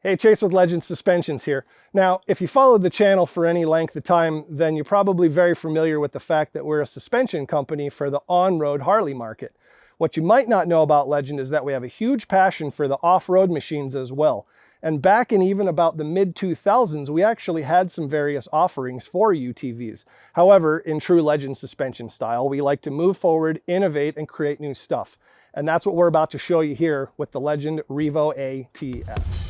Hey, Chase with Legend Suspensions here. Now, if you followed the channel for any length of time, then you're probably very familiar with the fact that we're a suspension company for the on-road Harley market. What you might not know about Legend is that we have a huge passion for the off-road machines as well. And back in even about the mid-2000s, we actually had some various offerings for UTVs. However, in true Legend suspension style, we like to move forward, innovate, and create new stuff. And that's what we're about to show you here with the Legend REVO ATS.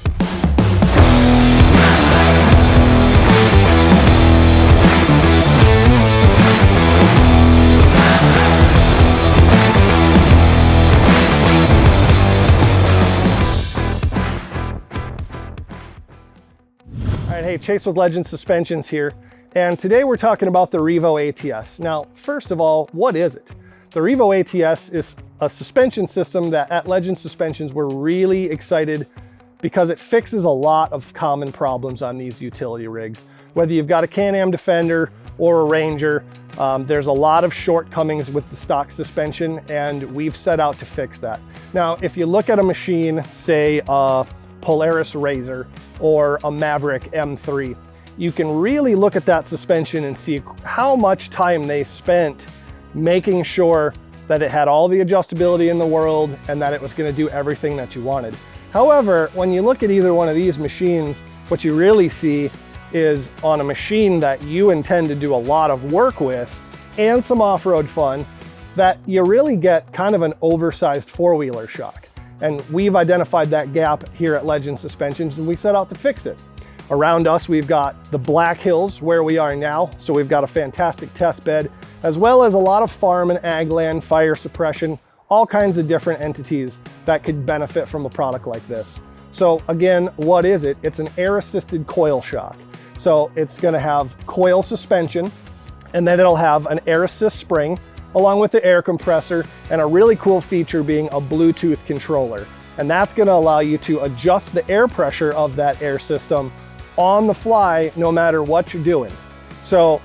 Hey, Chase with Legend Suspensions here, and today we're talking about the REVO ATS. Now, first of all, what is it? The REVO ATS is a suspension system that at Legend Suspensions we're really excited because it fixes a lot of common problems on these utility rigs. Whether you've got a Can-Am Defender or a Ranger, there's a lot of shortcomings with the stock suspension, and we've set out to fix that. Now, if you look at a machine, say Polaris Razor or a Maverick M3, you can really look at that suspension and see how much time they spent making sure that it had all the adjustability in the world and that it was going to do everything that you wanted. However, when you look at either one of these machines, what you really see is on a machine that you intend to do a lot of work with and some off-road fun, that you really get kind of an oversized four-wheeler shock. And we've identified that gap here at Legend Suspensions, and we set out to fix it. Around us, we've got the Black Hills where we are now. So we've got a fantastic test bed, as well as a lot of farm and ag land, fire suppression, all kinds of different entities that could benefit from a product like this. So again, what is it? It's an air-assisted coil shock. So it's gonna have coil suspension, and then it'll have an air assist spring, along with the air compressor, and a really cool feature being a Bluetooth controller. And that's gonna allow you to adjust the air pressure of that air system on the fly, no matter what you're doing. So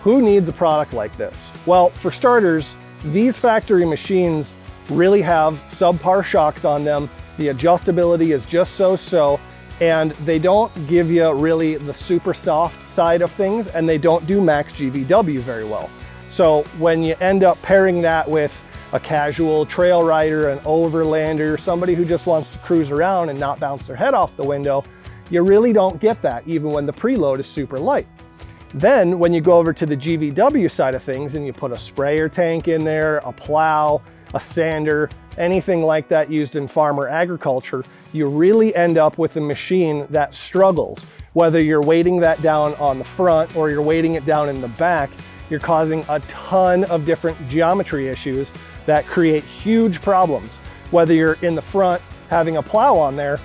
who needs a product like this? Well, for starters, these factory machines really have subpar shocks on them. The adjustability is just so-so, and they don't give you really the super soft side of things, and they don't do max GVW very well. So when you end up pairing that with a casual trail rider, an overlander, somebody who just wants to cruise around and not bounce their head off the window, you really don't get that even when the preload is super light. Then when you go over to the GVW side of things and you put a sprayer tank in there, a plow, a sander, anything like that used in farm or agriculture, you really end up with a machine that struggles. Whether you're weighting that down on the front or you're weighting it down in the back, you're causing a ton of different geometry issues that create huge problems. Whether you're in the front having a plow on there,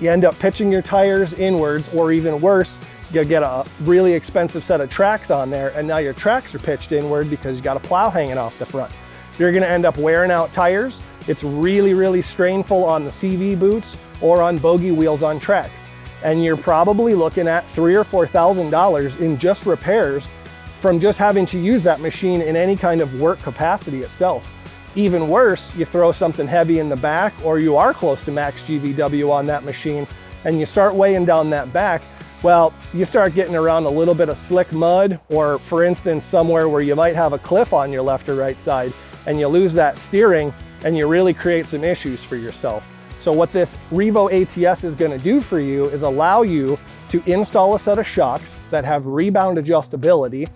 you end up pitching your tires inwards, or even worse, you get a really expensive set of tracks on there, and now your tracks are pitched inward because you got a plow hanging off the front. You're gonna end up wearing out tires. It's really, really strainful on the CV boots or on bogey wheels on tracks. And you're probably looking at $3,000 or $4,000 in just repairs from just having to use that machine in any kind of work capacity itself. Even worse, you throw something heavy in the back, or you are close to max GVW on that machine, and you start weighing down that back, well, you start getting around a little bit of slick mud, or for instance, somewhere where you might have a cliff on your left or right side, and you lose that steering, and you really create some issues for yourself. So what this REVO ATS is gonna do for you is allow you to install a set of shocks that have rebound adjustability,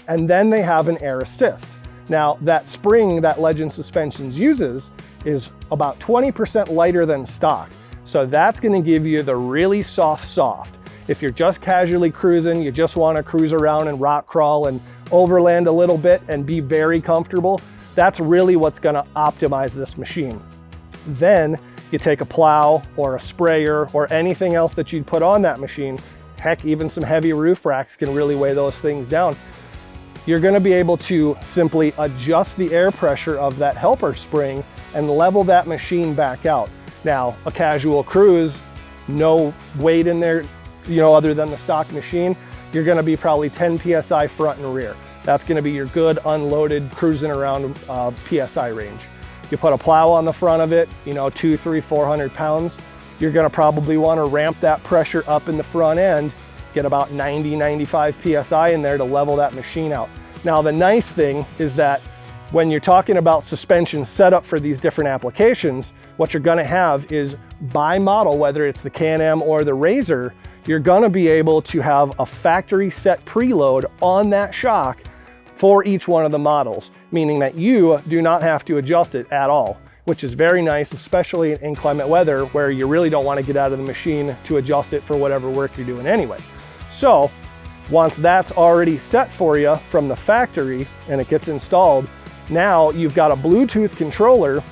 and then they have an air assist. Now, that spring that Legend Suspensions uses is about 20% lighter than stock. So that's gonna give you the really soft. If you're just casually cruising, you just wanna cruise around and rock crawl and overland a little bit and be very comfortable, that's really what's gonna optimize this machine. Then you take a plow or a sprayer or anything else that you'd put on that machine, heck, even some heavy roof racks can really weigh those things down. You're gonna be able to simply adjust the air pressure of that helper spring and level that machine back out. Now, a casual cruise, no weight in there, other than the stock machine, you're gonna be probably 10 PSI front and rear. That's gonna be your good unloaded cruising around PSI range. You put a plow on the front of it, 200, 300, 400 pounds, You're gonna probably wanna ramp that pressure up in the front end, get about 90, 95 PSI in there to level that machine out. Now, the nice thing is that when you're talking about suspension setup for these different applications, what you're gonna have is by model, whether it's the Can-Am or the RZR, you're gonna be able to have a factory set preload on that shock for each one of the models, meaning that you do not have to adjust it at all, which is very nice, especially in inclement weather where you really don't want to get out of the machine to adjust it for whatever work you're doing anyway. So once that's already set for you from the factory and it gets installed, now you've got a Bluetooth controller,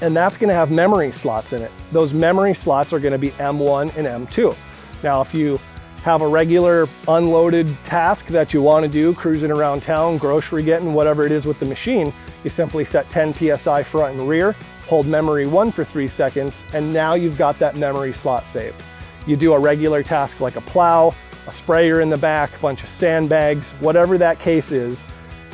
and that's going to have memory slots in it. Those memory slots are going to be M1 and M2. Now, if you have a regular unloaded task that you want to do, cruising around town, grocery getting, whatever it is with the machine, you simply set 10 PSI front and rear, hold memory 1 for 3 seconds, and now you've got that memory slot saved. You do a regular task like a plow, a sprayer in the back, a bunch of sandbags, whatever that case is,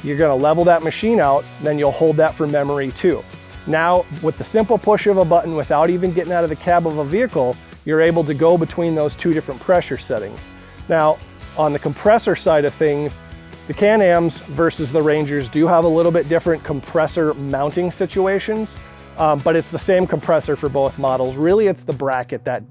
you're gonna level that machine out, then you'll hold that for memory too. Now, with the simple push of a button without even getting out of the cab of a vehicle, you're able to go between those two different pressure settings. Now, on the compressor side of things, the Can-Ams versus the Rangers do have a little bit different compressor mounting situations, but it's the same compressor for both models. Really, it's the bracket that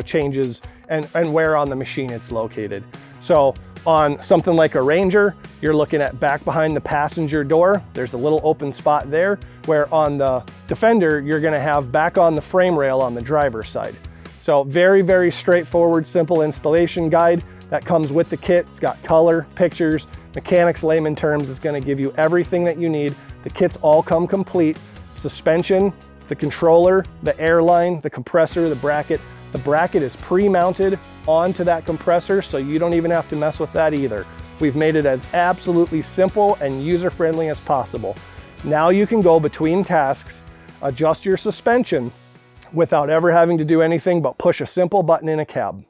changes and where on the machine it's located. So on something like a Ranger, you're looking at back behind the passenger door. There's a little open spot there, where on the Defender, you're gonna have back on the frame rail on the driver's side. So very, very straightforward, simple installation guide that comes with the kit. It's got color, pictures, mechanics layman terms. It's gonna give you everything that you need. The kits all come complete. Suspension, the controller, the airline, the compressor, the bracket. The bracket is pre-mounted onto that compressor, so you don't even have to mess with that either. We've made it as absolutely simple and user-friendly as possible. Now you can go between tasks, adjust your suspension, without ever having to do anything but push a simple button in a cab.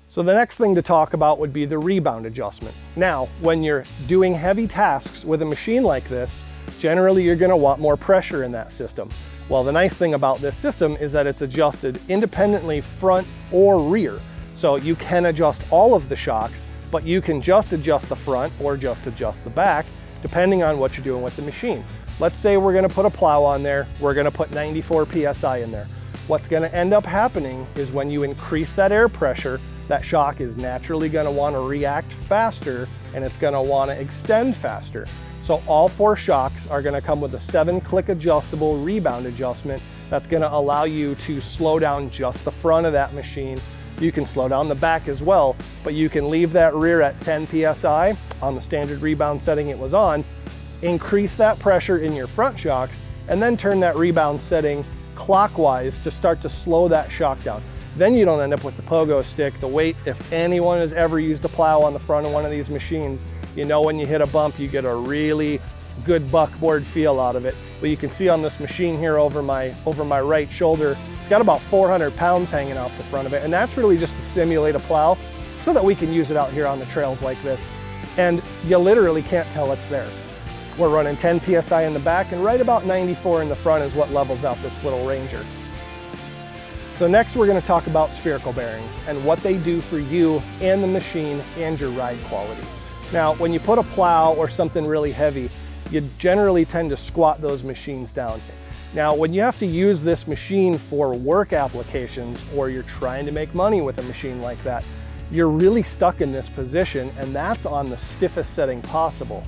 So the next thing to talk about would be the rebound adjustment. Now, when you're doing heavy tasks with a machine like this, generally you're gonna want more pressure in that system. Well, the nice thing about this system is that it's adjusted independently front or rear. So you can adjust all of the shocks, but you can just adjust the front or just adjust the back, depending on what you're doing with the machine. Let's say we're gonna put a plow on there, we're gonna put 94 PSI in there. What's gonna end up happening is when you increase that air pressure, that shock is naturally gonna wanna react faster and it's gonna wanna extend faster. So all 4 shocks are gonna come with a 7-click adjustable rebound adjustment that's gonna allow you to slow down just the front of that machine. You can slow down the back as well, but you can leave that rear at 10 PSI on the standard rebound setting it was on, increase that pressure in your front shocks, and then turn that rebound setting clockwise to start to slow that shock down. Then you don't end up with the pogo stick. The weight, if anyone has ever used a plow on the front of one of these machines, you know when you hit a bump, you get a really good buckboard feel out of it. But you can see on this machine here over my right shoulder, it's got about 400 pounds hanging off the front of it. And that's really just to simulate a plow so that we can use it out here on the trails like this. And you literally can't tell it's there. We're running 10 PSI in the back and right about 94 in the front is what levels out this little Ranger. So next we're going to talk about spherical bearings and what they do for you and the machine and your ride quality. Now, when you put a plow or something really heavy, you generally tend to squat those machines down. Now, when you have to use this machine for work applications or you're trying to make money with a machine like that, you're really stuck in this position, and that's on the stiffest setting possible.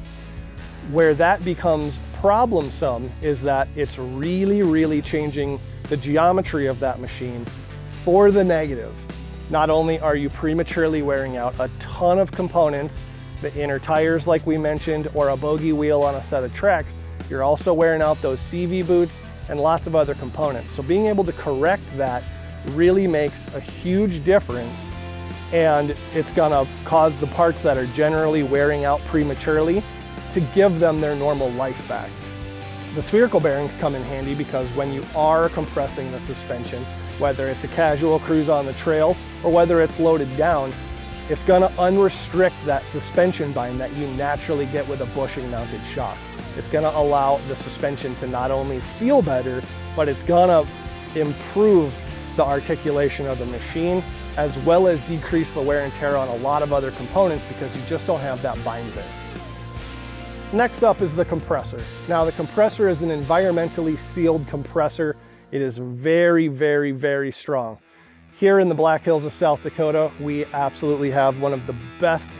Where that becomes problemsome is that it's really changing the geometry of that machine for the negative. Not only are you prematurely wearing out a ton of components, the inner tires like we mentioned, or a bogey wheel on a set of tracks, you're also wearing out those CV boots and lots of other components. So being able to correct that really makes a huge difference, and it's gonna cause the parts that are generally wearing out prematurely to give them their normal life back. The spherical bearings come in handy because when you are compressing the suspension, whether it's a casual cruise on the trail or whether it's loaded down, it's gonna unrestrict that suspension bind that you naturally get with a bushing mounted shock. It's gonna allow the suspension to not only feel better, but it's gonna improve the articulation of the machine, as well as decrease the wear and tear on a lot of other components because you just don't have that bind there. Next up is the compressor. Now the compressor is an environmentally sealed compressor. It is very, very, very strong. Here in the Black Hills of South Dakota, we absolutely have one of the best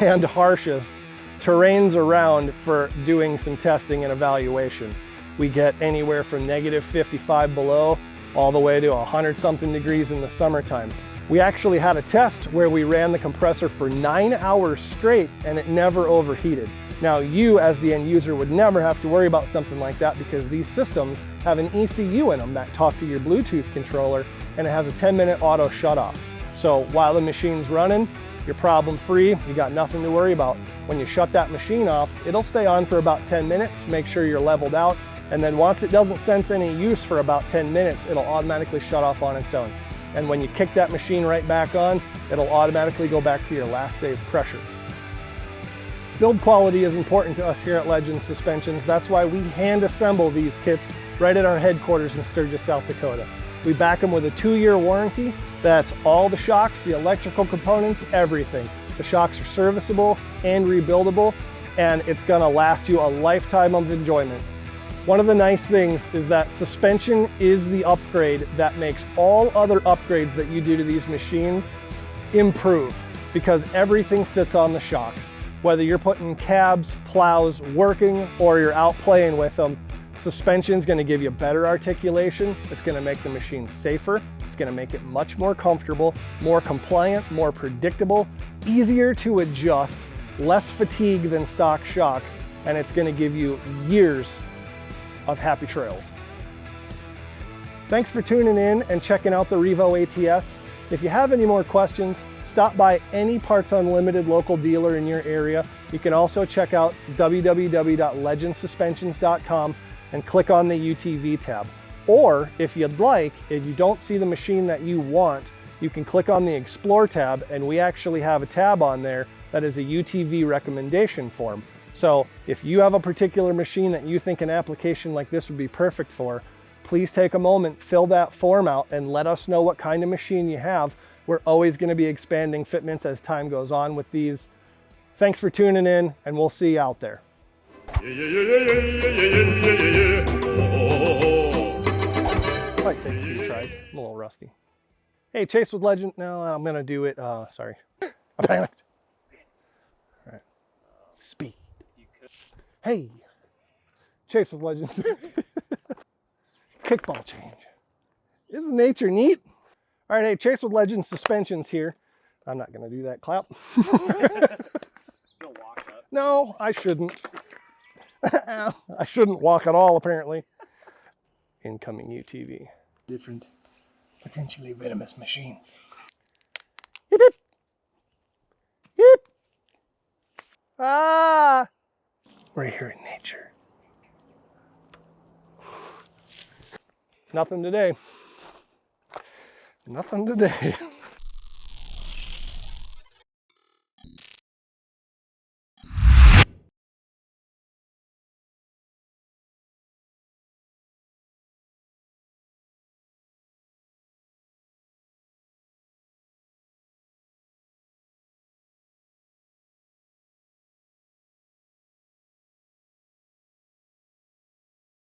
and harshest terrains around for doing some testing and evaluation. We get anywhere from -55 below all the way to 100-something degrees in the summertime. We actually had a test where we ran the compressor for 9 hours straight and it never overheated. Now you as the end user would never have to worry about something like that because these systems have an ECU in them that talk to your Bluetooth controller, and it has a 10-minute auto shut off. So while the machine's running, you're problem free, you got nothing to worry about. When you shut that machine off, it'll stay on for about 10 minutes, make sure you're leveled out, and then once it doesn't sense any use for about 10 minutes, it'll automatically shut off on its own. And when you kick that machine right back on, it'll automatically go back to your last saved pressure. Build quality is important to us here at Legend Suspensions. That's why we hand assemble these kits right at our headquarters in Sturgis, South Dakota. We back them with a 2-year warranty. That's all the shocks, the electrical components, everything. The shocks are serviceable and rebuildable, and it's gonna last you a lifetime of enjoyment. One of the nice things is that suspension is the upgrade that makes all other upgrades that you do to these machines improve, because everything sits on the shocks. Whether you're putting cabs, plows, working, or you're out playing with them, suspension's gonna give you better articulation. It's gonna make the machine safer. It's gonna make it much more comfortable, more compliant, more predictable, easier to adjust, less fatigue than stock shocks, and it's gonna give you years of happy trails. Thanks for tuning in and checking out the REVO ATS. If you have any more questions, stop by any Parts Unlimited local dealer in your area. You can also check out www.legendsuspensions.com and click on the UTV tab. Or if you'd like, if you don't see the machine that you want, you can click on the Explore tab, and we actually have a tab on there that is a UTV recommendation form. So if you have a particular machine that you think an application like this would be perfect for, please take a moment, fill that form out, and let us know what kind of machine you have. We're always going to be expanding fitments as time goes on with these. Thanks for tuning in, and we'll see you out there. Might take a few tries. I'm a little rusty. Hey, Chase with Legend. No, I'm going to do it. Sorry. I panicked. All right. Speed. Hey, Chase with Legends. Kickball change. Isn't nature neat? All right, hey, Chase with Legend Suspensions here. I'm not gonna do that clap. You'll walk up. No, I shouldn't. I shouldn't walk at all, apparently. Incoming UTV. Different, potentially venomous machines. Hip, hip. Hip. Ah! We're here in nature. Nothing today. Nothing today.